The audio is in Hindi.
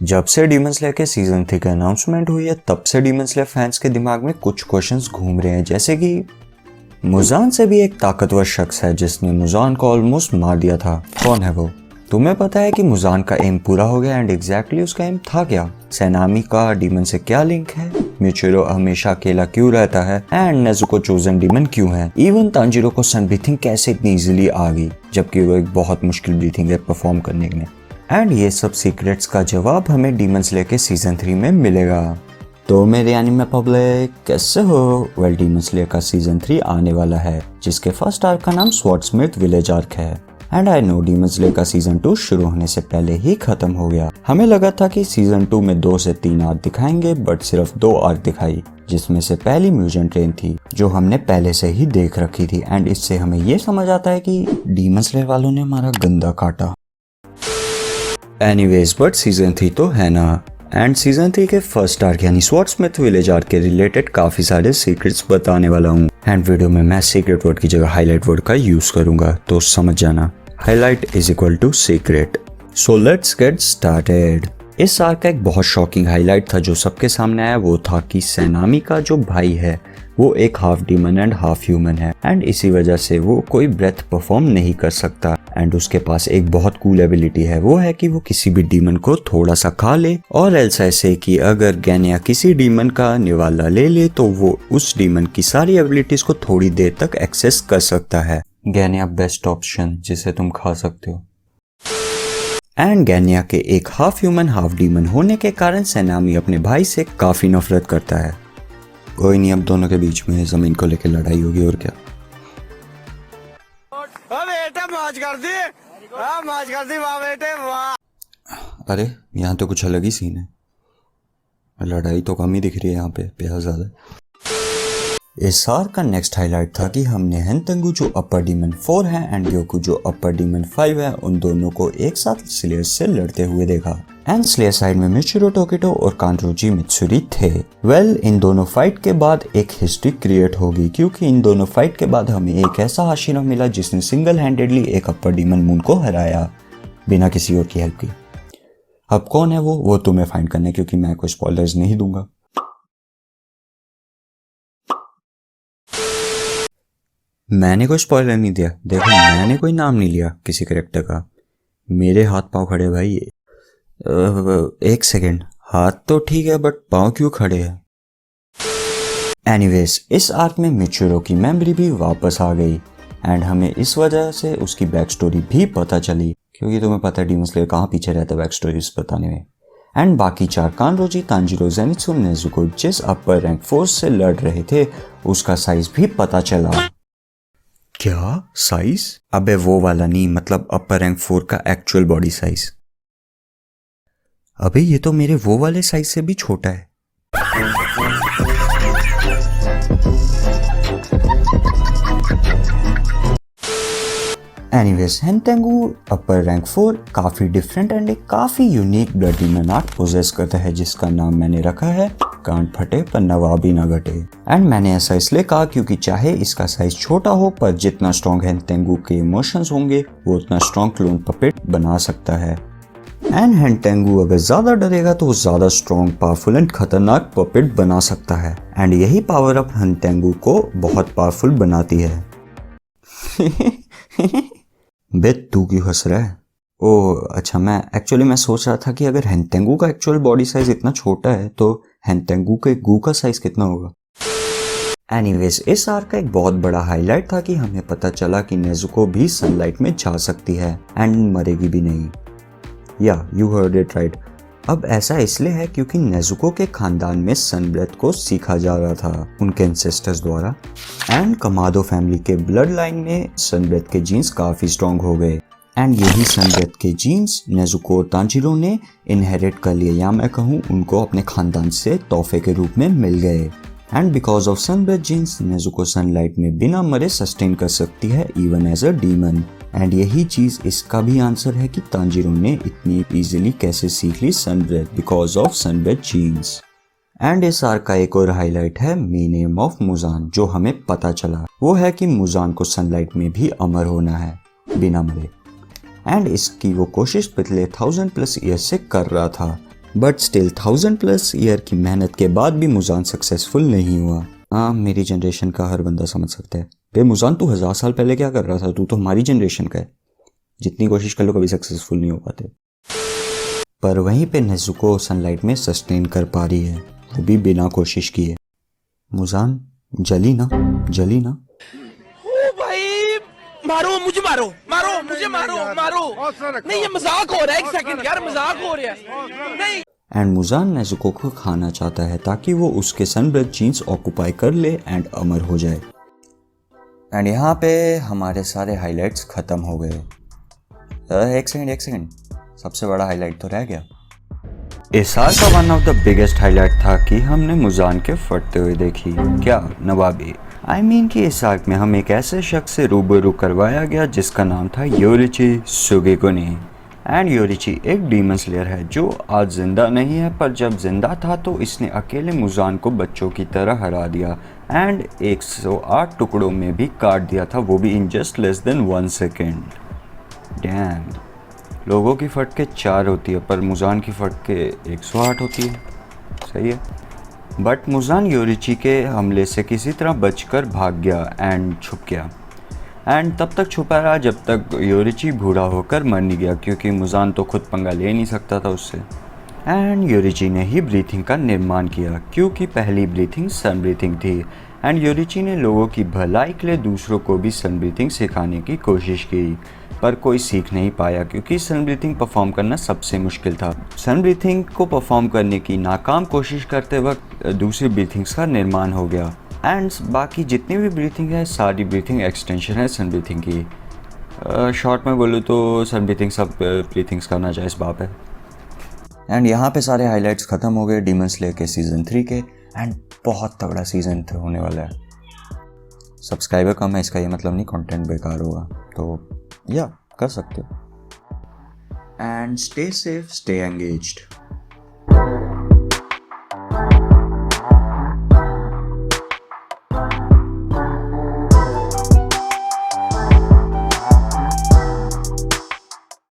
जब से डीमन स्लेयर के सीजन 3 की अनाउंसमेंट हुई है तब से डीमन स्लेयर फैंस के दिमाग में कुछ क्वेश्चंस घूम रहे हैं, जैसे कि मुजान से भी एक ताकतवर शख्स है जिसने मुजान को ऑलमोस्ट मार दिया था। कौन है वो? तुम्हें पता है कि मुजान का एम पूरा हो गया एंड एग्जैक्टली उसका एम था क्या? सेनामी का डीमन से क्या लिंक है? मिचिरो हमेशा अकेला क्यों रहता है एंड नेजुको चोजन डीमन क्यों है? इवन तांजीरो को सन ब्रीथिंग कैसे इतनी इजीली आ गई जबकि वो एक बहुत मुश्किल ब्रीथिंग है परफॉर्म करने में? एंड ये सब सीक्रेट्स का जवाब हमें डीमन स्लेयर के सीजन 3 में मिलेगा। तो मेरे एनिमे पब्लिक कैसे हो? वेल, डीमन स्लेयर का सीजन 3 आने वाला है जिसके फर्स्ट आर्क का नाम स्वॉर्डस्मिथ विलेज आर्क है। And I know demon slayer का सीजन 2 शुरू होने से पहले ही खत्म हो गया। हमें लगा था कि सीजन 2 में 2 से 3 आर्क दिखाएंगे, बट सिर्फ 2 आर्क दिखाई, जिसमें से पहली म्यूजियम ट्रेन थी जो हमने पहले से ही देख रखी थी। एंड इससे हमें ये समझ आता है कि डीमन स्लेयर वालों ने हमारा गंदा काटा। एनीवेज, बट सीजन 3 तो है ना। एंड सीजन 3 के फर्स्ट आर्क यानी स्वॉर्डस्मिथ विलेज आर्क के रिलेटेड काफी सारे सीक्रेट्स बताने वाला हूँ। एंड वीडियो में मैं सीक्रेट वर्ड की जगह हाईलाइट वर्ड का यूज करूंगा, तो समझ जाना highlight is equal to secret. So let's get started. इस आर्क का एक बहुत शॉकिंग हाईलाइट था जो सबके सामने आया, वो था कि सेनामी का जो भाई है वो एक half demon and half human है एंड इसी वजह से वो कोई ब्रेथ परफॉर्म नहीं कर सकता। एंड उसके पास एक बहुत कूल एबिलिटी है, वो है कि वो किसी भी डीमन को थोड़ा सा खा ले, और ऐसा ऐसे कि अगर गैनिया किसी डीमन का निवाला ले ले तो वो उस डीमन की सारी एबिलिटीज को थोड़ी देर तक एक्सेस कर सकता है। गैनिया बेस्ट ऑप्शन जिसे तुम खा सकते हो। एंड गैनिया के एक हाफ ह्यूमन हाफ डीमन होने के कारण सेनामी अपने भाई से काफी नफरत करता है। कोई नहीं, अब दोनों के बीच में जमीन को लेकर लड़ाई होगी और क्या। वाह बेटे वाह। अरे यहाँ तो कुछ अलग ही सीन है, लड़ाई तो कम ही दिख रही है, यहाँ पे प्यार ज्यादा। इस आर्क का नेक्स्ट हाईलाइट था कि हमने हेंतेंगु जो अपर डीमन 4 है एंड ग्योकु जो अपर डीमन 5 है, उन दोनों को एक साथ स्लेयर से लड़ते हुए देखा। एंड स्लेयर साइड में मिचिरो टोकिटो और कांरोजी मित्सुरी थे। वेल, इन दोनों फाइट के बाद एक हिस्ट्री क्रिएट होगी, क्योंकि इन दोनों फाइट के बाद हमें एक ऐसा हाशिरा मिला जिसने सिंगल हैंडेडली एक अपर डीमन मून को हराया बिना किसी और की हेल्प के। अब कौन है वो तुम्हें फाइंड करना है, क्योंकि मैं कोई स्पॉयलर्स नहीं दूंगा। मैंने कोई स्पॉइलर नहीं दिया, देखो मैंने कोई नाम नहीं लिया किसी कैरेक्टर का, मेरे हाथ पांव खड़े भाई। एक सेकेंड, हाथ तो ठीक है बट पांव क्यों खड़े हैं? एनीवेज, इस आर्क में मिचिरो की मेमोरी भी वापस आ गई एंड हमें इस वजह से उसकी बैक स्टोरी भी पता चली, क्योंकि तुम्हें पता है डीमन स्लेयर कहाँ पीछे रहता है बैक स्टोरीज बताने में। एंड बाकी 4 कानरोजी, तांजीरो, जेनित्सु, नेजुको जिस अपर रैंक फोर्स से लड़ रहे थे उसका साइज भी पता चला। क्या साइज? अबे वो वाला नहीं, मतलब अपर रैंक 4 का एक्चुअल बॉडी साइज। अबे ये तो मेरे वो वाले साइज से भी छोटा है। एनीवेज, हेंतेंगु अपर रैंक 4 काफी डिफरेंट एंड एक काफी unique blood demon arc poses करता है जिसका नाम मैंने रखा है कांट फटे पर नवाबी ना घटे। एंड मैंने ऐसा इसलिए कहा क्योंकि चाहे इसका साइज छोटा हो पर जितना स्ट्रॉन्ग हेंतेंगु के इमोशंस होंगे वो उतना स्ट्रॉन्ग क्लोन पपेट बना सकता है। एंड हेंतेंगु अगर ज्यादा डरेगा तो वो ज्यादा स्ट्रॉन्ग, पावरफुल एंड खतरनाक पपेट बना सकता है। एंड यही पावर अप हेंतेंगु को बहुत पावरफुल बनाती है। बे तू क्यों हंस रहा है? ओह अच्छा, मैं सोच रहा था कि अगर हेंतेंगु का एक्चुअल बॉडी साइज इतना छोटा है तो हेंतेंगु के गू का साइज कितना होगा? एनीवेज, इस आर्क का एक बहुत बड़ा हाईलाइट था कि हमें पता चला कि नेजुको भी सनलाइट में जा सकती है एंड मरेगी भी नहीं। या यू हर्ड इट राइट। अब ऐसा इसलिए है क्योंकि नेजुको के खानदान में सन ब्रेथ को सीखा जा रहा था उनके एंसेस्टर्स द्वारा। एंड कमादो फैमिली के ब्लड लाइन में सन ब्रेथ के जीन्स काफी स्ट्रॉन्ग हो गए एंड यही सन ब्रेथ के जीन्स नेजुको और तांजीरो ने इनहेरिट कर लिए, या मैं कहूँ उनको अपने खानदान से तोहफे के रूप में मिल गए। And because of sun breath genes Nezuko sunlight में बिना मरे सस्टेन कर सकती है even as a demon. And यही चीज इसका भी आंसर है कि तांजीरो ने इतनी इजीली कैसे सीख ली sun breath, because of sun breath genes. And इस आर्क का एक और हाईलाइट है मी नेम ऑफ मुजान, जो हमें पता चला वो है कि मुजान को सनलाइट में भी अमर होना है बिना मरे। एंड इसकी वो कोशिश पिछले 1000+ ईयर से कर रहा था बट स्टिल 1000+ ईयर की मेहनत के बाद भी मुजान सक्सेसफुल नहीं हुआ। हाँ, मेरी जनरेशन का हर बंदा समझ सकता है। बे मुजान, तू 1000 साल पहले क्या कर रहा था? तू तो हमारी जनरेशन का है। जितनी कोशिश कर लो कभी सक्सेसफुल नहीं हो पाते। पर वहीं पे नेज़ुको सनलाइट में सस्टेन कर पा रही है, वो भी बिना कोशिश किए। मुजान, जली ना, जली ना। ओ भाई, मारो मुझे, मारो मारो मुझे, मारो मारो। नहीं, ये मजाक हो रहा है। एक सेकंड यार, मजाक हो रहा है। नहीं। एंड मुजान नेज़ुको को खाना चाहता है ताकि वो उसके सनब्रेथ जीन्स ऑक्यूपाई कर ले एंड अमर हो जाए। एंड यहाँ पे हमारे सारे हाइलाइट्स ख़त्म हो गए। एक सेकंड, सबसे बड़ा हाईलाइट तो रह गया। इस साल का one of the biggest highlight था कि हमने मुजान के फटते हुए देखी। क्या नवाबी? I mean कि इस आर्क में हम एक ऐसे शख्स से रूबरू करवाया गया जिसका नाम था योरिची सुगेकुनी। एंड योरिची एक डीमन स्लेयर है जो आज जिंदा नहीं है, पर जब जिंदा था तो इसने अकेले मुजान को बच्चों की तरह हरा दिया एंड 108 टुकड़ों में भी काट दिया था, वो भी in just less than 1 second. Dam, लोगों की फटके 4 होती है पर मुजान की फटके 108 होती है। सही है। बट मुजान योरिची के हमले से किसी तरह बचकर भाग गया एंड छुप गया। एंड तब तक छुपा रहा जब तक योरिची बूढ़ा होकर मर नहीं गया, क्योंकि मुजान तो खुद पंगा ले नहीं सकता था उससे। एंड योरिची ने ही ब्रीथिंग का निर्माण किया, क्योंकि पहली ब्रीथिंग सन ब्रीथिंग थी। एंड योरिची ने लोगों की भलाई के लिए दूसरों को भी सन ब्रीथिंग सिखाने की कोशिश की, पर कोई सीख नहीं पाया क्योंकि सन ब्रीथिंग परफॉर्म करना सबसे मुश्किल था। सन ब्रीथिंग को परफॉर्म करने की नाकाम कोशिश करते वक्त दूसरी ब्रीथिंग्स का निर्माण हो गया। एंड बाकी जितनी भी ब्रीथिंग है सारी ब्रीथिंग एक्सटेंशन है सन ब्रीथिंग की। शॉर्ट में बोलूँ तो सन ब्रीथिंग सब ब्रीथिंग्स का नाजायज़ बाप है। एंड यहाँ पे सारे हाइलाइट्स ख़त्म हो गए डीमन स्लेयर के सीज़न 3 के। एंड बहुत तगड़ा सीज़न होने वाला है। सब्सक्राइबर कम है इसका ये मतलब नहीं कंटेंट बेकार होगा, तो या कर सकते हो। And stay safe, stay engaged.